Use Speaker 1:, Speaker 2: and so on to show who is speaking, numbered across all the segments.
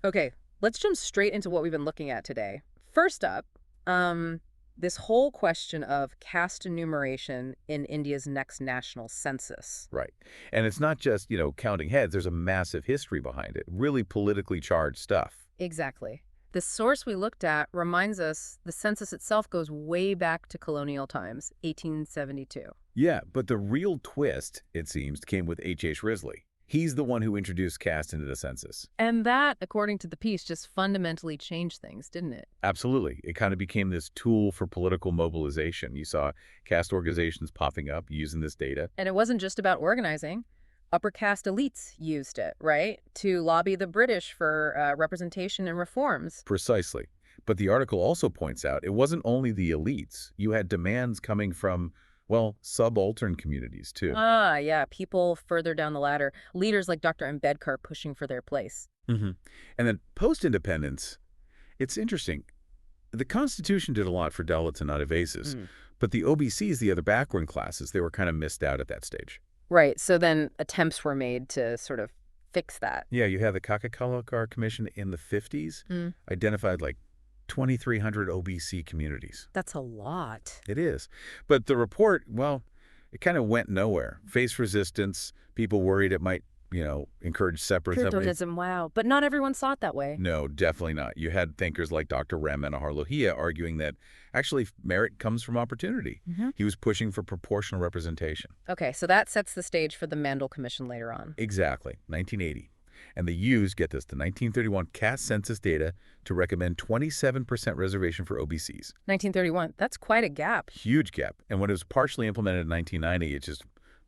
Speaker 1: Okay, let's jump straight into what we've been looking at today. First up, this whole question of caste enumeration in India's next national census.
Speaker 2: Right. And it's not just, counting heads. There's a massive history behind it, really politically charged stuff.
Speaker 1: Exactly. The source we looked at reminds us the census itself goes way back to colonial times, 1872.
Speaker 2: Yeah, but the real twist, it seems, came with H. Risley. He's the one who introduced caste into the census.
Speaker 1: And that, according to the piece, just fundamentally changed things, didn't it?
Speaker 2: Absolutely. It kind of became this tool for political mobilization. You saw caste organizations popping up using this data.
Speaker 1: And it wasn't just about organizing. Upper caste elites used it, right, to lobby the British for representation and reforms.
Speaker 2: Precisely. But the article also points out it wasn't only the elites. You had demands coming from, well, subaltern communities, too.
Speaker 1: Ah, yeah, people further down the ladder, leaders like Dr. Ambedkar pushing for their place.
Speaker 2: hmm And then post-independence, it's interesting. The Constitution did a lot for Dalits and Adivasis,
Speaker 1: Mm.
Speaker 2: but the OBCs, the other backward classes, they were kind of missed out at that stage.
Speaker 1: Right, so then attempts were made to sort of fix that.
Speaker 2: Yeah, you had the Kakakalakar Commission in the 50s,
Speaker 1: Mm.
Speaker 2: identified like 2,300 OBC communities.
Speaker 1: That's a lot.
Speaker 2: It is. But the report, well, it kind of went nowhere. Faced resistance, people worried it might, encourage separatism.
Speaker 1: Puritanism, wow. But not everyone saw it that way.
Speaker 2: No, definitely not. You had thinkers like Dr. Ram Manohar Lohia arguing that actually merit comes from opportunity.
Speaker 1: Mhm.
Speaker 2: He was pushing for proportional representation.
Speaker 1: Okay, so that sets the stage for the Mandel Commission later on.
Speaker 2: Exactly, 1980. And they used, get this, the 1931 caste census data to recommend 27% reservation for OBCs.
Speaker 1: 1931, that's quite a gap.
Speaker 2: Huge gap. And when it was partially implemented in 1990, it just,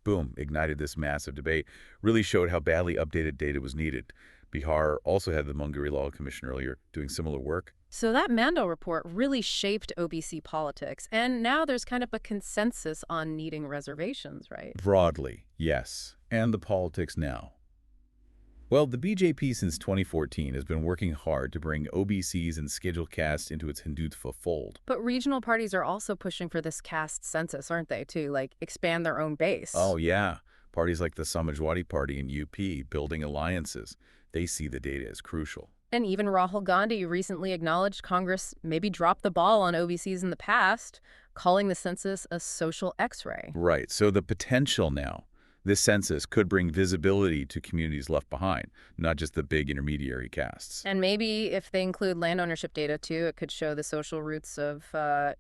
Speaker 2: boom, ignited this massive debate, really showed how badly updated data was needed. Bihar also had the Mungari Law Commission earlier doing similar work.
Speaker 1: So that Mandel report really shaped OBC politics, and now there's kind of a consensus on needing reservations, right?
Speaker 2: Broadly, yes. And the politics now. Well, the BJP since 2014 has been working hard to bring OBCs and scheduled castes into its Hindutva fold.
Speaker 1: But regional parties are also pushing for this caste census, aren't they, to, like, expand their own base?
Speaker 2: Oh, yeah. Parties like the Samajwadi Party in UP building alliances. They see the data as crucial.
Speaker 1: And even Rahul Gandhi recently acknowledged Congress maybe dropped the ball on OBCs in the past, calling the census a social X-ray.
Speaker 2: Right. So the potential now, this census could bring visibility to communities left behind, not just the big intermediary castes.
Speaker 1: And maybe if they include land ownership data, too, it could show the social roots of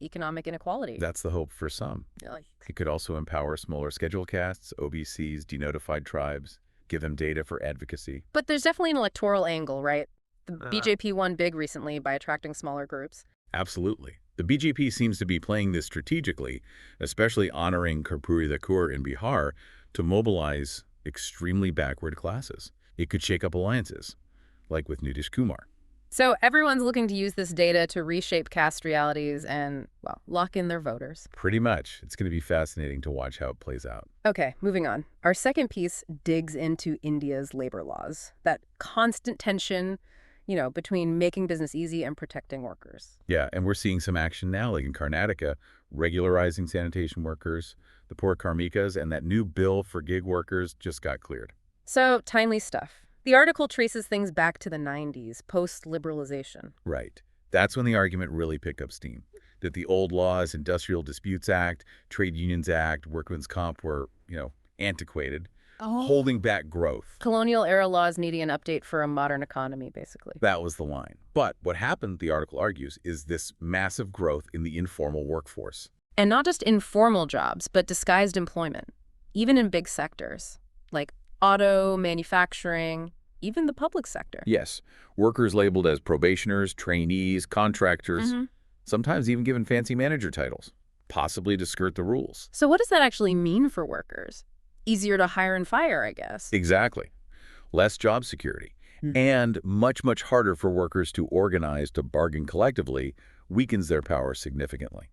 Speaker 1: economic inequality.
Speaker 2: That's the hope for some.
Speaker 1: Like,
Speaker 2: It could also empower smaller scheduled castes, OBCs, denotified tribes, give them data for advocacy.
Speaker 1: but there's definitely an electoral angle, right? The BJP won big recently by attracting smaller groups.
Speaker 2: Absolutely. The BJP seems to be playing this strategically, especially honoring Karpuri Thakur in Bihar, to mobilize extremely backward classes. It could shake up alliances, like with Nitish Kumar.
Speaker 1: So everyone's looking to use this data to reshape caste realities and, well, lock in their voters.
Speaker 2: Pretty much. It's going to be fascinating to watch how it plays out.
Speaker 1: Okay, moving on. Our second piece digs into India's labor laws, that constant tension, between making business easy and protecting workers.
Speaker 2: Yeah, and we're seeing some action now, like in Karnataka, regularizing sanitation workers, the poor karmikas, and that new bill for gig workers just got cleared.
Speaker 1: So, timely stuff. The article traces things back to the 90s, post-liberalization.
Speaker 2: Right. That's when the argument really picked up steam. That the old laws, Industrial Disputes Act, Trade Unions Act, Workmen's Comp were, antiquated, holding back growth.
Speaker 1: Colonial-era laws needing an update for a modern economy, basically.
Speaker 2: That was the line. But what happened, the article argues, is this massive growth in the informal workforce.
Speaker 1: And not just informal jobs, but disguised employment, even in big sectors, like auto, manufacturing, even the public sector.
Speaker 2: Yes, workers labeled as probationers, trainees, contractors, sometimes even given fancy manager titles, possibly to skirt the rules.
Speaker 1: So what does that actually mean for workers? Easier to hire and fire, I guess.
Speaker 2: Exactly. Less job security. And much, much harder for workers to organize to bargain collectively weakens their power significantly.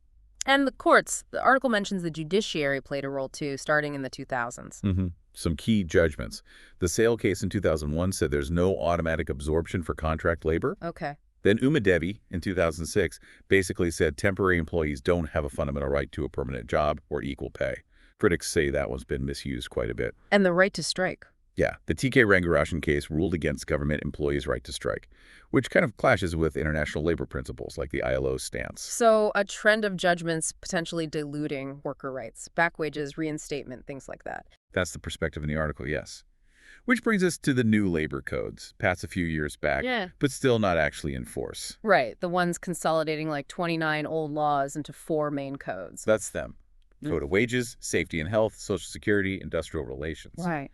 Speaker 1: And the courts, the article mentions the judiciary played a role too, starting in the 2000s.
Speaker 2: Some key judgments. The Sale case in 2001 said there's no automatic absorption for contract labor.
Speaker 1: Okay.
Speaker 2: Then Uma Devi in 2006 basically said temporary employees don't have a fundamental right to a permanent job or equal pay. Critics say that one's been misused quite a bit.
Speaker 1: And the right to strike.
Speaker 2: Yeah, the TK Rangarashan case ruled against government employees' right to strike, which kind of clashes with international labor principles like the ILO's stance.
Speaker 1: So a trend of judgments potentially diluting worker rights, back wages, reinstatement, things like that.
Speaker 2: That's the perspective in the article, yes. Which brings us to the new labor codes, passed a few years back,
Speaker 1: Yeah.
Speaker 2: but still not actually in force.
Speaker 1: Right, the ones consolidating like 29 old laws into 4 main codes.
Speaker 2: That's them.
Speaker 1: Mm.
Speaker 2: Code of Wages, Safety and Health, Social Security, Industrial Relations.
Speaker 1: Right.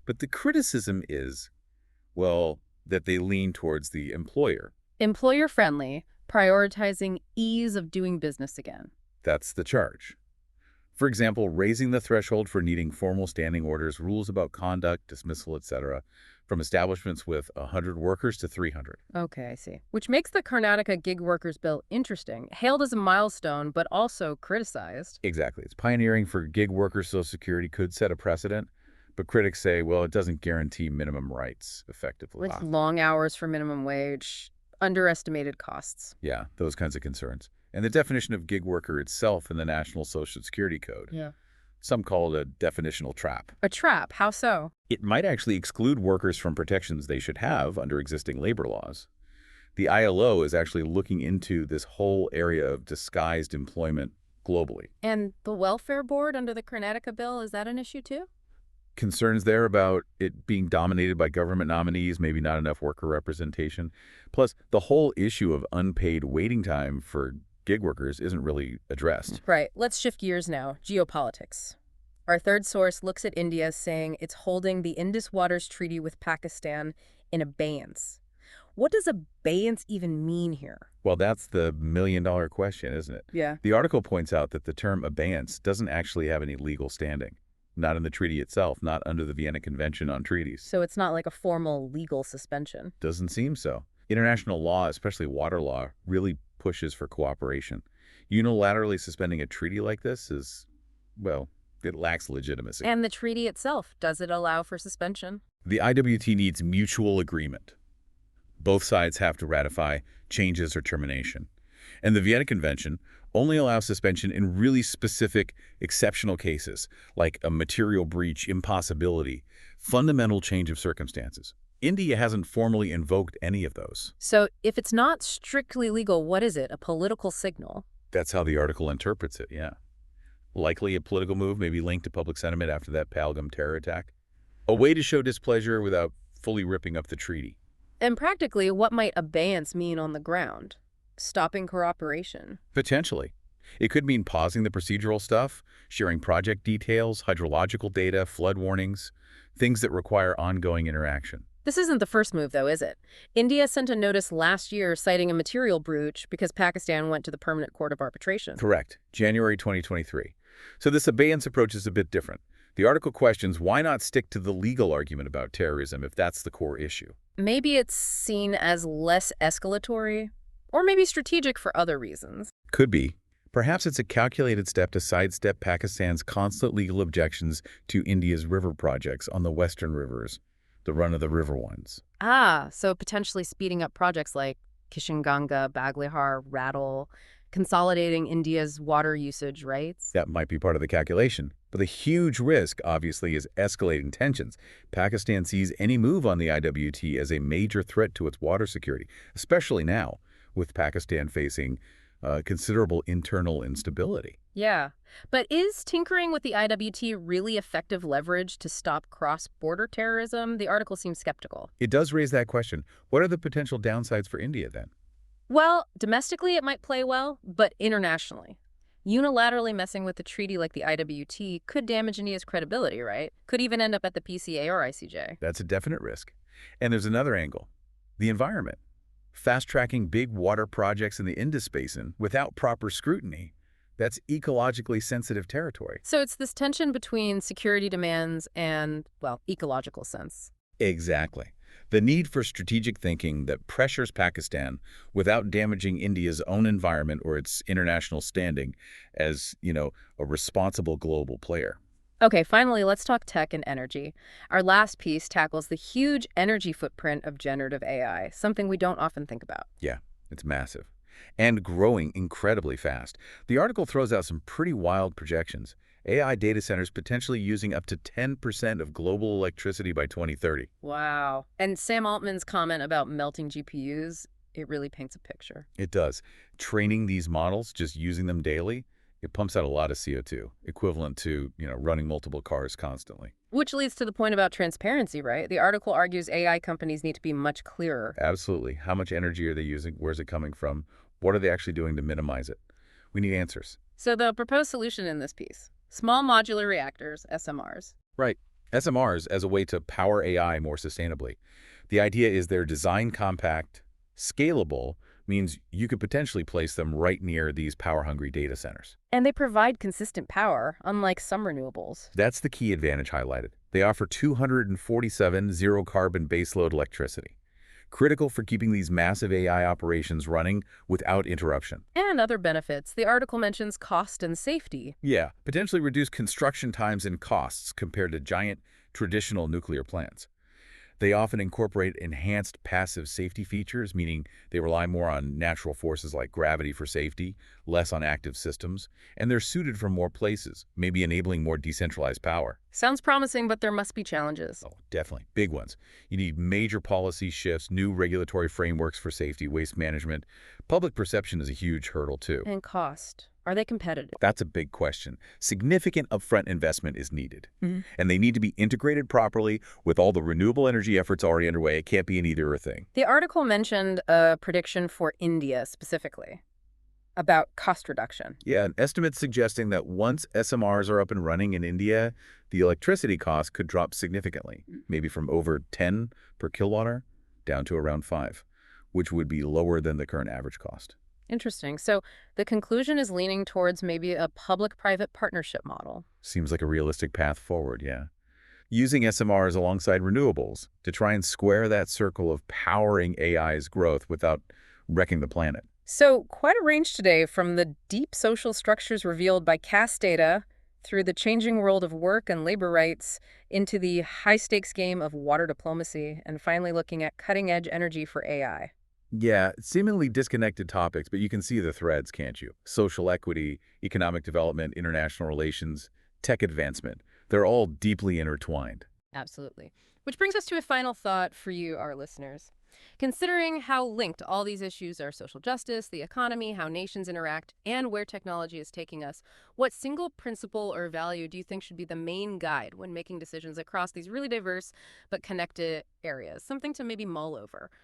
Speaker 2: But the criticism is, well, that they lean towards the employer.
Speaker 1: Employer-friendly, prioritizing ease of doing business again.
Speaker 2: That's the charge. For example, raising the threshold for needing formal standing orders, rules about conduct, dismissal, etc., from establishments with 100 workers to 300.
Speaker 1: Okay, I see. Which makes the Karnataka gig workers bill interesting, hailed as a milestone, but also criticized.
Speaker 2: Exactly. It's pioneering for gig workers. Social Security could set a precedent, but critics say, well, it doesn't guarantee minimum rights effectively.
Speaker 1: With long hours for minimum wage, underestimated costs.
Speaker 2: Yeah, those kinds of concerns. And the definition of gig worker itself in the National Social Security Code.
Speaker 1: Yeah.
Speaker 2: Some call it a definitional trap.
Speaker 1: A trap, how so?
Speaker 2: It might actually exclude workers from protections they should have under existing labor laws. The ILO is actually looking into this whole area of disguised employment globally.
Speaker 1: And the welfare board under the Karnataka bill, is that an issue too?
Speaker 2: Concerns there about it being dominated by government nominees, maybe not enough worker representation. Plus, the whole issue of unpaid waiting time for gig workers isn't really addressed.
Speaker 1: Right, let's shift gears now. Geopolitics. Our third source looks at India saying it's holding the Indus Waters Treaty with Pakistan in abeyance. What does abeyance even mean here?
Speaker 2: Well, that's the million-dollar question, isn't it?
Speaker 1: Yeah.
Speaker 2: The article points out that the term abeyance doesn't actually have any legal standing. Not in the treaty itself, not under the Vienna Convention on Treaties.
Speaker 1: So it's not like a formal legal suspension.
Speaker 2: Doesn't seem so. International law, especially water law, really pushes for cooperation. Unilaterally suspending a treaty like this is, well, it lacks legitimacy.
Speaker 1: And the treaty itself, does it allow for suspension?
Speaker 2: The IWT needs mutual agreement. Both sides have to ratify changes or termination. And the Vienna Convention only allows suspension in really specific, exceptional cases, like a material breach, impossibility, fundamental change of circumstances. India hasn't formally invoked any of those.
Speaker 1: So if it's not strictly legal, what is it? A political signal?
Speaker 2: That's how the article interprets it, yeah. Likely a political move, maybe linked to public sentiment after that Pahalgam terror attack. A way to show displeasure without fully ripping up the treaty.
Speaker 1: And practically, what might abeyance mean on the ground? Stopping cooperation?
Speaker 2: Potentially. It could mean pausing the procedural stuff, sharing project details, hydrological data, flood warnings, things that require ongoing interaction.
Speaker 1: This isn't the first move, though, is it? India sent a notice last year citing a material breach because Pakistan went to the Permanent Court of Arbitration.
Speaker 2: Correct. January 2023. So this abeyance approach is a bit different. The article questions why not stick to the legal argument about terrorism if that's the core issue.
Speaker 1: Maybe it's seen as less escalatory, or maybe strategic for other reasons.
Speaker 2: Could be. Perhaps it's a calculated step to sidestep Pakistan's constant legal objections to India's river projects on the western rivers, the run-of-the-river ones.
Speaker 1: Ah, so potentially speeding up projects like Kishanganga, Baglihar, Rattle, consolidating India's water usage rights.
Speaker 2: That might be part of the calculation. But the huge risk, obviously, is escalating tensions. Pakistan sees any move on the IWT as a major threat to its water security, especially now, with Pakistan facing considerable internal instability.
Speaker 1: Yeah, but is tinkering with the IWT really effective leverage to stop cross-border terrorism? The article seems skeptical.
Speaker 2: It does raise that question. What are the potential downsides for India, then?
Speaker 1: Well, domestically it might play well, but internationally. Unilaterally messing with a treaty like the IWT could damage India's credibility, right? Could even end up at the PCA or ICJ.
Speaker 2: That's a definite risk. And there's another angle. The environment. Fast-tracking big water projects in the Indus Basin without proper scrutiny, that's ecologically sensitive territory.
Speaker 1: So it's this tension between security demands and, well, ecological sense.
Speaker 2: Exactly. The need for strategic thinking that pressures Pakistan without damaging India's own environment or its international standing as, a responsible global player.
Speaker 1: Okay, finally, let's talk tech and energy. Our last piece tackles the huge energy footprint of generative AI, something we don't often think about.
Speaker 2: Yeah, it's massive. And growing incredibly fast. The article throws out some pretty wild projections. AI data centers potentially using up to 10% of global electricity by 2030.
Speaker 1: Wow. And Sam Altman's comment about melting GPUs, it really paints a picture.
Speaker 2: It does. Training these models, just using them daily, it pumps out a lot of CO2, equivalent to, running multiple cars constantly.
Speaker 1: Which leads to the point about transparency, right? The article argues AI companies need to be much clearer.
Speaker 2: Absolutely. How much energy are they using? Where's it coming from? What are they actually doing to minimize it? We need answers.
Speaker 1: So the proposed solution in this piece, small modular reactors, SMRs.
Speaker 2: Right. SMRs as a way to power AI more sustainably. The idea is they're design compact, scalable, means you could potentially place them right near these power-hungry data centers.
Speaker 1: And they provide consistent power, unlike some renewables.
Speaker 2: That's the key advantage highlighted. They offer 247 zero-carbon baseload electricity, critical for keeping these massive AI operations running without interruption.
Speaker 1: And other benefits. The article mentions cost and safety.
Speaker 2: Yeah, potentially reduce construction times and costs compared to giant traditional nuclear plants. They often incorporate enhanced passive safety features, meaning they rely more on natural forces like gravity for safety, less on active systems, and they're suited for more places, maybe enabling more decentralized power.
Speaker 1: Sounds promising, but there must be challenges.
Speaker 2: Oh, definitely. Big ones. You need major policy shifts, new regulatory frameworks for safety, waste management. Public perception is a huge hurdle, too.
Speaker 1: And cost. Are they competitive?
Speaker 2: That's a big question. Significant upfront investment is needed.
Speaker 1: Mm-hmm.
Speaker 2: And they need to be integrated properly with all the renewable energy efforts already underway. It can't be an either-or thing.
Speaker 1: The article mentioned a prediction for India specifically about cost reduction.
Speaker 2: Yeah, an estimate suggesting that once SMRs are up and running in India, the electricity cost could drop significantly, maybe from over 10 per kilowatt hour down to around 5, which would be lower than the current average cost.
Speaker 1: Interesting. So the conclusion is leaning towards maybe a public-private partnership model.
Speaker 2: Seems like a realistic path forward, yeah. Using SMRs alongside renewables to try and square that circle of powering AI's growth without wrecking the planet.
Speaker 1: So quite a range today, from the deep social structures revealed by Caste data through the changing world of work and labor rights into the high-stakes game of water diplomacy, and finally looking at cutting-edge energy for AI.
Speaker 2: Yeah, seemingly disconnected topics, but you can see the threads, can't you? Social equity, economic development, international relations, tech advancement. They're all deeply intertwined.
Speaker 1: Absolutely. Which brings us to a final thought for you, our listeners. Considering how linked all these issues are: social justice, the economy, how nations interact, and where technology is taking us, what single principle or value do you think should be the main guide when making decisions across these really diverse but connected areas? Something to maybe mull over.